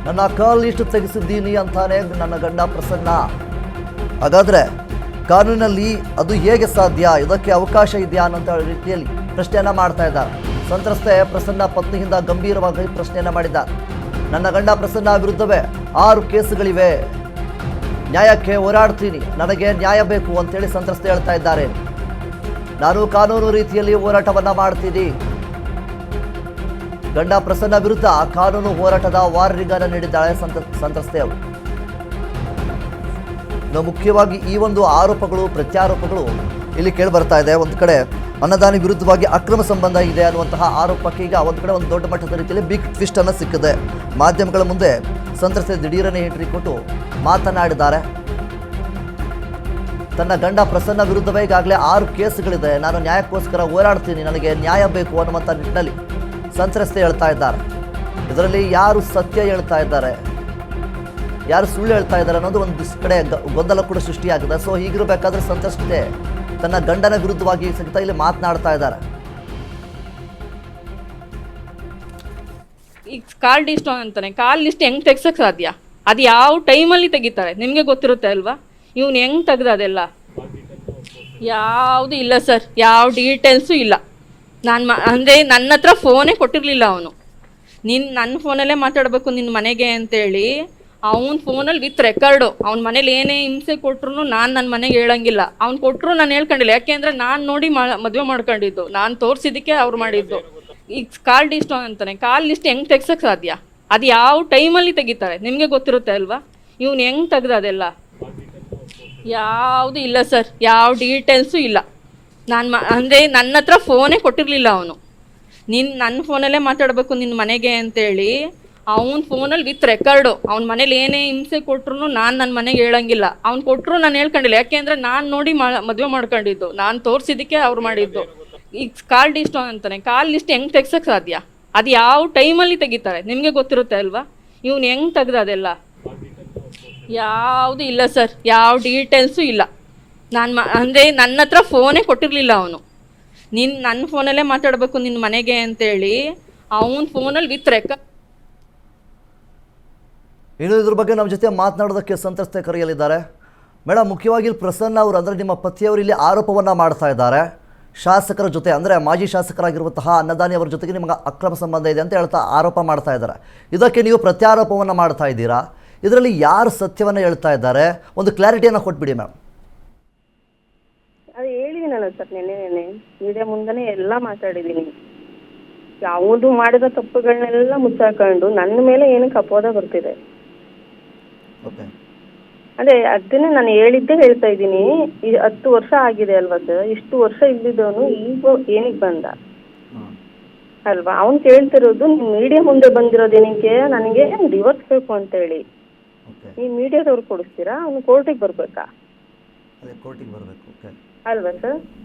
ನನ್ನ ಕಾಲ್ ಲಿಸ್ಟ್ ತೆಗೆಸಿದ್ದೀನಿ ಅಂತಾನೆ ನನ್ನ ಗಂಡ ಪ್ರಸನ್ನ. ಹಾಗಾದ್ರೆ ಕಾನೂನಿನಲ್ಲಿ ಅದು ಹೇಗೆ ಸಾಧ್ಯ, ಇದಕ್ಕೆ ಅವಕಾಶ ಇದೆಯಾ ಅನ್ನೋ ರೀತಿಯಲ್ಲಿ ಪ್ರಶ್ನೆಯನ್ನ ಮಾಡ್ತಾ ಇದ್ದಾರೆ. ಸಂತ್ರಸ್ತೆ ಪ್ರಸನ್ನ ಪತ್ನಿಯಿಂದ ಗಂಭೀರವಾಗಿ ಪ್ರಶ್ನೆಯನ್ನ ಮಾಡಿದ್ದಾರೆ. ನನ್ನ ಗಂಡ ಪ್ರಸನ್ನ ವಿರುದ್ಧವೇ 6 ಕೇಸುಗಳಿವೆ, ನ್ಯಾಯಕ್ಕೆ ಹೋರಾಡ್ತೀನಿ, ನನಗೆ ನ್ಯಾಯ ಬೇಕು ಅಂತೇಳಿ ಸಂತ್ರಸ್ತೆ ಹೇಳ್ತಾ ಇದ್ದಾರೆ. ನಾನು ಕಾನೂನು ರೀತಿಯಲ್ಲಿ ಹೋರಾಟವನ್ನ ಮಾಡ್ತೀನಿ. ಗಂಡ ಪ್ರಸನ್ನ ವಿರುದ್ಧ ಕಾನೂನು ಹೋರಾಟದ ವಾರ್ನಿಂಗನ್ನು ನೀಡಿದ್ದಾಳೆ ಸಂತ್ರಸ್ತೆ ಅವರು. ಇನ್ನು ಮುಖ್ಯವಾಗಿ ಈ ಒಂದು ಆರೋಪಗಳು ಪ್ರತ್ಯಾರೋಪಗಳು ಇಲ್ಲಿ ಕೇಳಿ ಬರ್ತಾ ಇದೆ. ಒಂದು ಕಡೆ ಅನ್ನದಾನಿ ವಿರುದ್ಧವಾಗಿ ಅಕ್ರಮ ಸಂಬಂಧ ಇದೆ ಅನ್ನುವಂತಹ ಆರೋಪಕ್ಕೆ ಈಗ ಒಂದು ಕಡೆ ಒಂದು ದೊಡ್ಡ ಮಟ್ಟದ ರೀತಿಯಲ್ಲಿ ಬಿಗ್ ಟ್ವಿಸ್ಟ್ ಅನ್ನು ಸಿಕ್ಕಿದೆ. ಮಾಧ್ಯಮಗಳ ಮುಂದೆ ಸಂತ್ರಸ್ತೆ ದಿಢೀರನೆ ಎಂಟ್ರಿ ಕೊಟ್ಟು ಮಾತನಾಡಿದ್ದಾರೆ. ತನ್ನ ಗಂಡ ಪ್ರಸನ್ನ ವಿರುದ್ಧವೇ ಈಗಾಗಲೇ 6 ಕೇಸುಗಳಿದೆ, ನಾನು ನ್ಯಾಯಕ್ಕೋಸ್ಕರ ಹೋರಾಡ್ತೀನಿ, ನನಗೆ ನ್ಯಾಯ ಬೇಕು ಅನ್ನುವಂಥ ನಿಟ್ಟಿನಲ್ಲಿ ಸಂತ್ರಸ್ತೆ ಹೇಳ್ತಾ ಇದ್ದಾರೆ. ಇದರಲ್ಲಿ ಯಾರು ಸತ್ಯ ಹೇಳ್ತಾ ಇದ್ದಾರೆ, ಯಾರು ಸುಳ್ಳು ಹೇಳ್ತಾ ಇದ್ದಾರೆ ಅನ್ನೋದು ಒಂದು ಕಡೆ ಗೊಂದಲ ಕೂಡ ಸೃಷ್ಟಿಯಾಗಿದೆ. ಸೊ ಹೀಗಿರಬೇಕಾದ್ರೆ ಸಂತ್ರಸ್ತೆ ತನ್ನ ಗಂಡನ ವಿರುದ್ಧವಾಗಿ ಸಹಿತ ಇಲ್ಲಿ ಮಾತನಾಡ್ತಾ ಇದ್ದಾರೆ. ಈಗ ಕಾಲ್ ಲಿಸ್ಟ್ ಅಂತಾನೆ, ಕಾಲ್ ಲಿಸ್ಟ್ ಹೆಂಗ್ ತೆಗ್ಸಕ್ ಸಾಧ್ಯ? ಅದು ಯಾವ ಟೈಮಲ್ಲಿ ತೆಗಿತಾರೆ ನಿಮಗೆ ಗೊತ್ತಿರುತ್ತೆ ಅಲ್ವಾ? ಇವ್ನು ಹೆಂಗ್ ತೆಗ್ದ ಅದೆಲ್ಲ ಯಾವುದು ಇಲ್ಲ ಸರ್, ಯಾವ ಡೀಟೇಲ್ಸು ಇಲ್ಲ. ಅಂದರೆ ನನ್ನ ಹತ್ರ ಫೋನೇ ಕೊಟ್ಟಿರಲಿಲ್ಲ ಅವನು. ನನ್ನ ಫೋನಲ್ಲೇ ಮಾತಾಡಬೇಕು ನಿನ್ನ ಮನೆಗೆ ಅಂತೇಳಿ ಅವನ ಫೋನಲ್ಲಿ ವಿತ್ ರೆಕಾರ್ಡು. ಅವ್ನ ಮನೇಲಿ ಏನೇ ಹಿಂಸೆ ಕೊಟ್ಟರು ನಾನು ನನ್ನ ಮನೆಗೆ ಹೇಳಂಗಿಲ್ಲ. ಅವ್ನು ಕೊಟ್ಟರು ನಾನು ಹೇಳ್ಕೊಂಡಿಲ್ಲ, ಯಾಕೆಂದರೆ ನಾನು ನೋಡಿ ಮದುವೆ ಮಾಡ್ಕೊಂಡಿದ್ದು, ನಾನು ತೋರಿಸಿದ್ದಕ್ಕೆ ಅವ್ರು ಮಾಡಿದ್ದು. ಈಗ ಕಾಲ್ ಲಿಸ್ಟ್ ಅಂತಾನೆ, ಕಾಲ್ ಲಿಸ್ಟ್ ಹೆಂಗೆ ತೆಗ್ಸಕ್ಕೆ ಸಾಧ್ಯ? ಅದು ಯಾವ ಟೈಮಲ್ಲಿ ತೆಗಿತಾರೆ ನಿಮಗೆ ಗೊತ್ತಿರುತ್ತೆ ಅಲ್ವಾ? ಇವ್ನು ಹೆಂಗೆ ತೆಗ್ದ ಅದೆಲ್ಲ ಯಾವುದು ಇಲ್ಲ ಸರ್, ಯಾವ ಡೀಟೇಲ್ಸು ಇಲ್ಲ. ಅಂದರೆ ನನ್ನ ಹತ್ರ ಫೋನೇ ಕೊಟ್ಟಿರಲಿಲ್ಲ ಅವನು. ನನ್ನ ಫೋನಲ್ಲೇ ಮಾತಾಡಬೇಕು ನಿನ್ನ ಮನೆಗೆ ಅಂತೇಳಿ ಅವನ ಫೋನಲ್ಲಿ ವಿತ್ ರೆಕಾರ್ಡು. ಅವ್ನ ಮನೇಲಿ ಏನೇ ಹಿಂಸೆ ಕೊಟ್ಟರು ನಾನು ನನ್ನ ಮನೆಗೆ ಹೇಳಂಗಿಲ್ಲ. ಅವ್ನು ಕೊಟ್ಟರು ನಾನು ಹೇಳ್ಕೊಂಡಿಲ್ಲ, ಯಾಕೆಂದರೆ ನಾನು ನೋಡಿ ಮದುವೆ ಮಾಡ್ಕೊಂಡಿದ್ದು, ನಾನು ತೋರಿಸಿದ್ದಕ್ಕೆ ಅವ್ರು ಮಾಡಿದ್ದು. ಈಗ ಕಾಲ್ ಲಿಸ್ಟ್ ಅಂತಾನೆ, ಕಾಲ್ ಲಿಸ್ಟ್ ಹೆಂಗೆ ತೆಗ್ಸಕ್ಕೆ ಸಾಧ್ಯ? ಅದು ಯಾವ ಟೈಮಲ್ಲಿ ತೆಗಿತಾರೆ ನಿಮಗೆ ಗೊತ್ತಿರುತ್ತೆ ಅಲ್ವಾ? ಇವ್ನು ಹೆಂಗೆ ತೆಗ್ದ ಅದೆಲ್ಲ ಯಾವುದು ಇಲ್ಲ ಸರ್, ಯಾವ ಡೀಟೇಲ್ಸು ಇಲ್ಲ. ಅಂದರೆ ನನ್ನ ಹತ್ರ ಫೋನೇ ಕೊಟ್ಟಿರಲಿಲ್ಲ ಅವನು. ನನ್ನ ಫೋನಲ್ಲೇ ಮಾತಾಡಬೇಕು ನಿನ್ನ ಮನೆಗೆ ಅಂತೇಳಿ ಅವನ ಫೋನಲ್ಲಿ ವಿತ್ ರೆಕಾರ್ಡ್. ಇನ್ನು ಇದ್ರ ಬಗ್ಗೆ ನಮ್ಮ ಜೊತೆ ಮಾತನಾಡೋದಕ್ಕೆ ಸಂತ್ರಸ್ತೆ ಕರೆಯಲಿದ್ದಾರೆ. ಮೇಡಮ್, ಮುಖ್ಯವಾಗಿ ಇಲ್ಲಿ ಪ್ರಸನ್ನ ಅವರು ಅಂದರೆ ನಿಮ್ಮ ಪತಿಯವರು ಇಲ್ಲಿ ಆರೋಪವನ್ನು ಮಾಡ್ತಾ ಇದ್ದಾರೆ. ಶಾಸಕರ ಜೊತೆ ಅಂದರೆ ಮಾಜಿ ಶಾಸಕರಾಗಿರುವಂತಹ ಅನ್ನದಾನಿ ಅವರ ಜೊತೆಗೆ ನಿಮಗೆ ಅಕ್ರಮ ಸಂಬಂಧ ಇದೆ ಅಂತ ಹೇಳ್ತಾ ಆರೋಪ ಮಾಡ್ತಾ ಇದ್ದಾರೆ. ಇದಕ್ಕೆ ನೀವು ಪ್ರತ್ಯಾರೋಪವನ್ನು ಮಾಡ್ತಾ ಇದ್ದೀರಾ. ಇದರಲ್ಲಿ ಯಾರು ಸತ್ಯವನ್ನು ಹೇಳ್ತಾ ಇದ್ದಾರೆ, ಒಂದು ಕ್ಲಾರಿಟಿಯನ್ನು ಕೊಟ್ಬಿಡಿ ಮ್ಯಾಮ್. ಅದು ಹೇಳಿದ್ದೀನಲ್ಲ ಸರ್, ನೆನ್ನೆ ಮೀಡಿಯಾ ಮುಂದೆನೇ ಎಲ್ಲ ಮಾತಾಡಿದ್ದೀನಿ. ಯಾವುದು ಮಾಡಿದ ತಪ್ಪುಗಳನ್ನೆಲ್ಲ ಮುಚ್ಚಾಕೊಂಡು ನನ್ನ ಮೇಲೆ ಏನಕ್ಕೆ ಅಪವಾದ ಬರ್ತಿದೆ. ಅದೇ ಅದನ್ನೇ ನಾನು ಹೇಳಿದ್ದೇ ಹೇಳ್ತಾ ಇದ್ದೀನಿ. 10 ವರ್ಷ ಆಗಿದೆ ಅಲ್ವಾ ಸರ್? ಇಷ್ಟು ವರ್ಷ ಇಲ್ಲಿದ್ದವನು ಈಗ ಏನಕ್ಕೆ ಬಂದ ಅಲ್ವಾ? ಅವ್ನು ಕೇಳ್ತಿರೋದು ನೀವು ಮೀಡಿಯಾ ಮುಂದೆ ಬಂದಿರೋದೇನಕ್ಕೆ, ನನಗೆ ಡಿವೋರ್ಸ್ ಬೇಕು ಅಂತ ಹೇಳಿ. ನೀವು ಮೀಡಿಯಾದವ್ರು ಕೊಡಿಸ್ತೀರಾ? ಅವನು ಕೋರ್ಟಿಗೆ ಬರ್ಬೇಕಾ ಅಲ್ವಾ ಸರ್?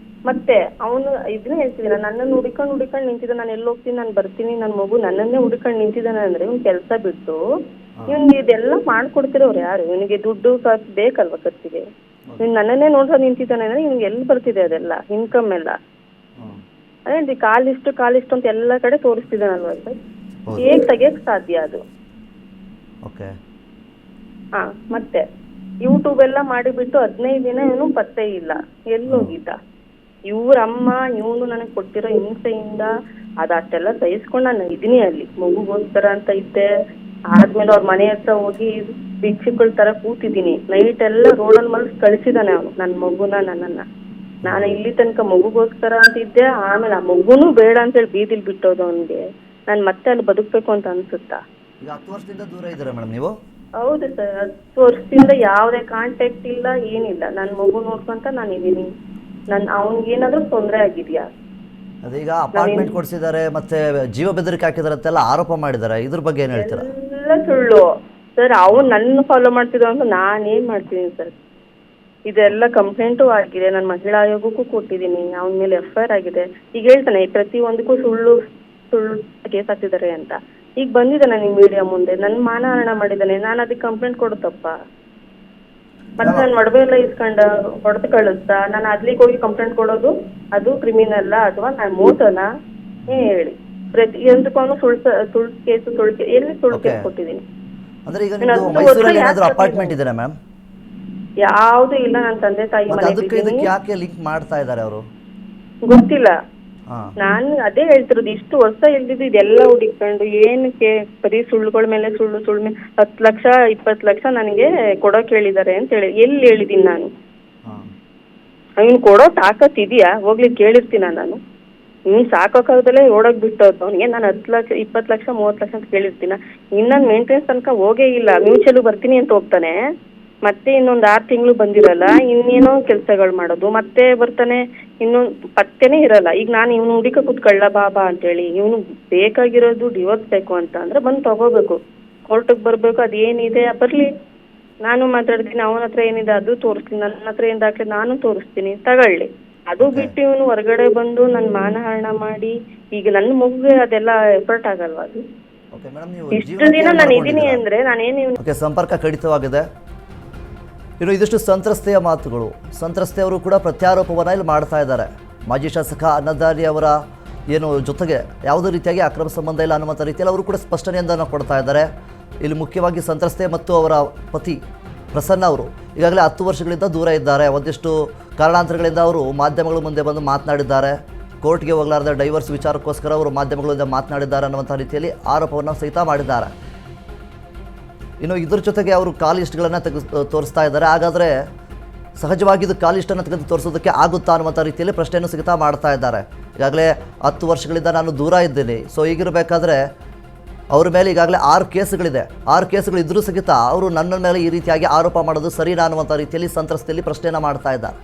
ಮತ್ತೆ ಅವನು ಇದನ್ನ ಹೇಳ್ತಿದ್ದಾನೆ, ನನ್ನನ್ನು ಹುಡ್ಕೊಂಡು ನಿಂತಿದ್ದ, ನಾನು ಎಲ್ಲಿ ಹೋಗ್ತೀನಿ, ನಾನು ಬರ್ತೀನಿ, ನನ್ನ ಮಗು ನನ್ನನ್ನೇ ಹುಡ್ಕೊಂಡು ನಿಂತಿದ್ದಾನೆ ಅಂದ್ರೆ ಇವ್ನು ಕೆಲಸ ಬಿಟ್ಟು ಇವ್ನಿಗೆ ಇದೆಲ್ಲ ಮಾಡ್ಕೊಡ್ತಿರೋರು ಯಾರು? ಇವನಿಗೆ ದುಡ್ಡು ಖರ್ಚು ಬೇಕಲ್ವಾ ಖರ್ಚಿಗೆ? ಇವ್ನು ನನ್ನನ್ನೇ ನೋಡ್ತಾ ನಿಂತಿದ್ದಾನೆ ಅಂದ್ರೆ ಇವ್ನಿಗೆ ಎಲ್ಲಿ ಬರ್ತಿದೆ ಅದೆಲ್ಲ ಇನ್ಕಮ್ ಎಲ್ಲ? ಅದೇ ಕಾಲಿಷ್ಟು ಅಂತ ಎಲ್ಲ ಕಡೆ ತೋರಿಸ್ತಿದ್ದಾನಲ್ವಾ ಸರ್? ಹೇಗ್ ತೆಗಿಯಕ್ ಸಾಧ್ಯ ಅದು? ಹಾ, ಮತ್ತೆ ಯೂಟ್ಯೂಬ್ ಎಲ್ಲ ಮಾಡಿಬಿಟ್ಟು 15 ದಿನ ಇವನು ಪತ್ತೆ ಇಲ್ಲ, ಎಲ್ಲಿ ಹೋಗಿದ್ದ? ಇವ್ರ ಅಮ್ಮ ಇವನು ನನಗೆ ಕೊಟ್ಟಿರೋ ಹಿಂಸೆಯಿಂದ ಅದಷ್ಟೆಲ್ಲ ಸಹಿಸ್ಕೊಂಡು ನಾನು ಇದೀನಿ. ಅಲ್ಲಿ ಮಗುಗೋಸ್ಕರ ಅಂತ ಇದ್ದೆ. ಆದ್ಮೇಲೆ ಅವ್ರ ಮನೆ ಹತ್ರ ಹೋಗಿ ಭಿಕ್ಷುಗಳ ತರ ಕೂತಿದ್ದೀನಿ. ನೈಟ್ ಎಲ್ಲ ರೋಡಲ್ಲಿ ಮಲ್ಸ್ ಕಳಿಸಿದಾನೆ ಅವನು ನನ್ನ ಮಗುನ, ನನ್ನನ್ನ. ನಾನು ಇಲ್ಲಿ ತನಕ ಮಗುಗೋಸ್ಕರ ಅಂತ ಇದ್ದೆ. ಆಮೇಲೆ ಆ ಮಗುನೂ ಬೇಡ ಅಂತೇಳಿ ಬೀದಿಲ್ ಬಿಟ್ಟೋದು ಅವನಿಗೆ. ನಾನು ಮತ್ತೆ ಅಲ್ಲಿ ಬದುಕ್ಬೇಕು ಅಂತ ಅನ್ಸುತ್ತಾ? 10 ವರ್ಷದಿಂದ ದೂರ ಇದ್ದೀರಾ ಮೇಡಮ್ ನೀವು? ಹೌದು ಸರ್, 10 ವರ್ಷದಿಂದ ಯಾವುದೇ ಕಾಂಟ್ಯಾಕ್ಟ್ ಇಲ್ಲ, ಏನಿಲ್ಲ. ನನ್ನ ಮಗು ನೋಡ್ಕೊಂತ ನಾನು ಇದೀನಿ. ಅವ್ನಿಗೆ ಏನಾದ್ರೂ ತೊಂದರೆ ಆಗಿದ್ಯಾ? ಅದೀಗ ಅಪಾರ್ಟ್ಮೆಂಟ್ ಕೊಡಿಸಿದ್ದಾರೆ, ಮತ್ತೆ ಜೀವ ಬೆದರಿಕೆ ಹಾಕಿದಾರೆ ಅಂತೆಲ್ಲ ಆರೋಪ ಮಾಡಿದ್ದಾರೆ. ಇದ್ರ ಬಗ್ಗೆ ಏನ್ ಹೇಳ್ತೀರಾ? ಎಲ್ಲ ಸುಳ್ಳು ಸರ್. ಅವ್ನು ನನ್ನ ಫಾಲೋ ಮಾಡ್ತಿದ್ದ ಅಂತ ನಾನೇನ್ ಮಾಡ್ತೀನಿ ಸರ್? ಇದೆಲ್ಲ ಕಂಪ್ಲೇಂಟು ಆಗಿದೆ, ನಾನು ಮಹಿಳಾ ಆಯೋಗಕ್ಕೂ ಕೊಟ್ಟಿದ್ದೀನಿ. ಅವನ ಮೇಲೆ FIR ಆಗಿದೆ. ಈಗ ಹೇಳ್ತಾನೆ ಪ್ರತಿ ಒಂದಕ್ಕೂ ಸುಳ್ಳು ಕೇಸ್ ಹಾಕ್ತಿದ್ದಾರೆ ಅಂತ. ಈಗ ಬಂದಿದ್ದಾನೆ ನಿಮ್ಮ ಮೀಡಿಯಾ ಮುಂದೆ, ನನ್ನ ಮಾನಹರಣ ಮಾಡಿದ್ದಾನೆ. ನಾನು ಅದಕ್ಕೆ ಕಂಪ್ಲೇಂಟ್ ಕೊಡುತ್ತಪ್ಪ? ಮತ್ತೆ ನಾನು ಮಡವೆ ಎಲ್ಲ ಇಸ್ಕೊಂಡ ಹೊಡೆದು ಕಳಿಸ್ತಾ ನಾನು ಅಲ್ಲಿಗೆ ಹೋಗಿ ಕಂಪ್ಲೇಂಟ್ ಕೊಡೋದು ಅದು ಕ್ರಿಮಿನಲ್ಲ ಅಥವಾ ನಾನು ಮೋಸನಾ? ಹೇಳಿ. ಪ್ರತಿಯೊಂದಕ್ಕೂ ಸುಳ್ಳು ಕೇಸು ಎಲ್ಲಿ ಸುಳ್ಳು ಕೇಸ್ ಕೊಟ್ಟಿದ್ದೀನಿ? ಅಂದರೆ ಈಗ ನಾನು ನಿಮ್ಮದು 10 ಮೈಸೂರಲ್ಲಿ ವರ್ಷ ಏನಾದರೂ ಯಾಕೆ ಅಪಾರ್ಟ್ಮೆಂಟ್ ಇದೆಯಾ ಮ್ಯಾಮ್? ಯಾವ್ದು ಇಲ್ಲ, ನನ್ನ ತಂದೆ ತಾಯಿ ಮತ್ತೆ ಅದಕ್ಕೆ ಮನೆಯಲ್ಲಿ ಇದಕ್ಕೆ ಯಾಕೆ ಲಿಂಕ್ ಮಾಡ್ತಾ ಇದ್ದಾರೆ ಅವರು? ಗೊತ್ತಿಲ್ಲ. ಹಾಂ ನಾನು ಅದೇ ಹೇಳ್ತಿರೋದು, ಇಷ್ಟು ವರ್ಷ ಇಲ್ದಿದ್ದು ಇದೆಲ್ಲ ಹುಡುಕೊಂಡು ಏನಕ್ಕೆ ಬರೀ ಸುಳ್ಳುಗಳ ಮೇಲೆ ಸುಳ್ಳು ಮೇಲೆ 10 ಲಕ್ಷ 20 ಲಕ್ಷ ನನಗೆ ಕೊಡೋಕೆ ಹೇಳಿದ್ದಾರೆ ಅಂತ ಹೇಳಿ ಎಲ್ಲಿ ಹೇಳಿದ್ದೀನಿ ನಾನು? ಹಾಂ ಅವ್ನು ಕೊಡೋ ತಾಕತ್ ಇದೆಯಾ? ಹೋಗ್ಲಿ ಕೇಳಿರ್ತೀನ ನಾನು? ಇವ್ನು ಸಾಕೋಕಾಗದಲ್ಲೇ ಓಡೋಗಿ ಬಿಟ್ಟೋದು ಅವನಿಗೆ. ನಾನು 10 ಲಕ್ಷ 20 ಲಕ್ಷ 30 ಲಕ್ಷ ಅಂತ ಕೇಳಿರ್ತೀನ. ಇನ್ನೊಂದು ಮೇಂಟೆನೆನ್ಸ್ ತನಕ ಹೋಗೇ ಇಲ್ಲ. ಮ್ಯೂಚುವಲ್ ಬರ್ತೀನಿ ಅಂತ ಹೋಗ್ತಾನೆ, ಮತ್ತೆ ಇನ್ನೊಂದು 6 ತಿಂಗಳು ಬಂದಿರಲ್ಲ, ಇನ್ನೇನೋ ಕೆಲಸಗಳು ಮಾಡೋದು, ಮತ್ತೆ ಬರ್ತಾನೆ, ಇನ್ನೊಂದು ಪತ್ತೆನೇ ಇರಲ್ಲ. ಈಗ ನಾನು ಇವನು ಹುಡುಕ ಕೂತ್ಕೊಳ್ಳ ಬಾಬಾ ಅಂತೇಳಿ, ಇವನು ಬೇಕಾಗಿರೋದು ಡಿವೋರ್ಸ್ ಬೇಕು ಅಂತ ಅಂದ್ರೆ ಬಂದು ತಗೋಬೇಕು, ಕೋರ್ಟಿಗೆ ಬರಬೇಕು, ಅದೇನಿದೆ ಬರಲಿ, ನಾನು ಮಾತಾಡ್ತೀನಿ, ಅವನ ಹತ್ರ ಏನಿದೆ ಅದು ತೋರಿಸ್ತೀನಿ, ನನ್ನ ಹತ್ರ ಏನು ದಾಖಲೆ ನಾನು ತೋರಿಸ್ತೀನಿ, ತಗೊಳ್ಳಿ. ಅದು ಬಿಟ್ಟು ಇವನು ಹೊರಗಡೆ ಬಂದು ನನ್ನ ಮಾನಹರಣ ಮಾಡಿ, ಈಗ ನನ್ನ ಮಗುಗೆ ಅದೆಲ್ಲ ಎಫರ್ಟ್ ಆಗಲ್ವಾ? ಅದು ಓಕೆ ಮೇಡಮ್, ನೀವು ಇಷ್ಟು ದಿನ ನಾನು ಇದೀನಿ ಅಂದ್ರೆ ನಾನೇನು ಓಕೆ, ಸಂಪರ್ಕ ಕಡಿತವಾಗಿದೆ. ಇನ್ನು ಇದಿಷ್ಟು ಸಂತ್ರಸ್ತೆಯ ಮಾತುಗಳು. ಸಂತ್ರಸ್ತೆಯವರು ಕೂಡ ಪ್ರತ್ಯಾರೋಪವನ್ನು ಇಲ್ಲಿ ಮಾಡ್ತಾ ಇದ್ದಾರೆ. ಮಾಜಿ ಶಾಸಕ ಅನ್ನದಾನಿ ಅವರ ಏನು ಜೊತೆಗೆ ಯಾವುದೇ ರೀತಿಯಾಗಿ ಅಕ್ರಮ ಸಂಬಂಧ ಇಲ್ಲ ಅನ್ನುವಂಥ ರೀತಿಯಲ್ಲಿ ಅವರು ಕೂಡ ಸ್ಪಷ್ಟನೆಯನ್ನು ಕೊಡ್ತಾ ಇದ್ದಾರೆ. ಇಲ್ಲಿ ಮುಖ್ಯವಾಗಿ ಸಂತ್ರಸ್ತೆ ಮತ್ತು ಅವರ ಪತಿ ಪ್ರಸನ್ನ ಅವರು ಈಗಾಗಲೇ 10 ವರ್ಷಗಳಿಂದ ದೂರ ಇದ್ದಾರೆ. ಒಂದಿಷ್ಟು ಕಾರಣಾಂತರಗಳಿಂದ ಅವರು ಮಾಧ್ಯಮಗಳ ಮುಂದೆ ಬಂದು ಮಾತನಾಡಿದ್ದಾರೆ. ಕೋರ್ಟ್ಗೆ ಹೋಗಲಾರದೆ ಡೈವರ್ಸ್ ವಿಚಾರಕ್ಕೋಸ್ಕರ ಅವರು ಮಾಧ್ಯಮಗಳಿಂದ ಮಾತನಾಡಿದ್ದಾರೆ ಅನ್ನುವಂಥ ರೀತಿಯಲ್ಲಿ ಆರೋಪವನ್ನು ಸಹಿತ ಮಾಡಿದ್ದಾರೆ. ಇನ್ನು ಇದ್ರ ಜೊತೆಗೆ ಅವರು ಕಾಲ್ ಲಿಸ್ಟ್ಗಳನ್ನು ತೋರಿಸ್ತಾ ಇದ್ದಾರೆ. ಹಾಗಾದರೆ ಸಹಜವಾಗಿ ಇದು ಕಾಲ್ ಲಿಸ್ಟನ್ನು ತೆಗೆದು ತೋರಿಸೋದಕ್ಕೆ ಆಗುತ್ತಾ ಅನ್ನುವಂಥ ರೀತಿಯಲ್ಲಿ ಪ್ರಶ್ನೆಯನ್ನು ಸಹಿತ ಮಾಡ್ತಾ ಇದ್ದಾರೆ. ಈಗಾಗಲೇ 10 ವರ್ಷಗಳಿಂದ ನಾನು ದೂರ ಇದ್ದೀನಿ, ಸೊ ಹೀಗಿರಬೇಕಾದ್ರೆ ಅವ್ರ ಮೇಲೆ ಈಗಾಗಲೇ 6 ಕೇಸುಗಳಿದೆ. 6 ಕೇಸುಗಳು ಇದ್ರೂ ಸಹಿತ ಅವರು ನನ್ನ ಮೇಲೆ ಈ ರೀತಿಯಾಗಿ ಆರೋಪ ಮಾಡೋದು ಸರಿನಾ ಅನ್ನುವಂಥ ರೀತಿಯಲ್ಲಿ ಸಂತ್ರಸ್ತೆಯಲ್ಲಿ ಪ್ರಶ್ನೆಯನ್ನು ಮಾಡ್ತಾ ಇದ್ದಾರೆ.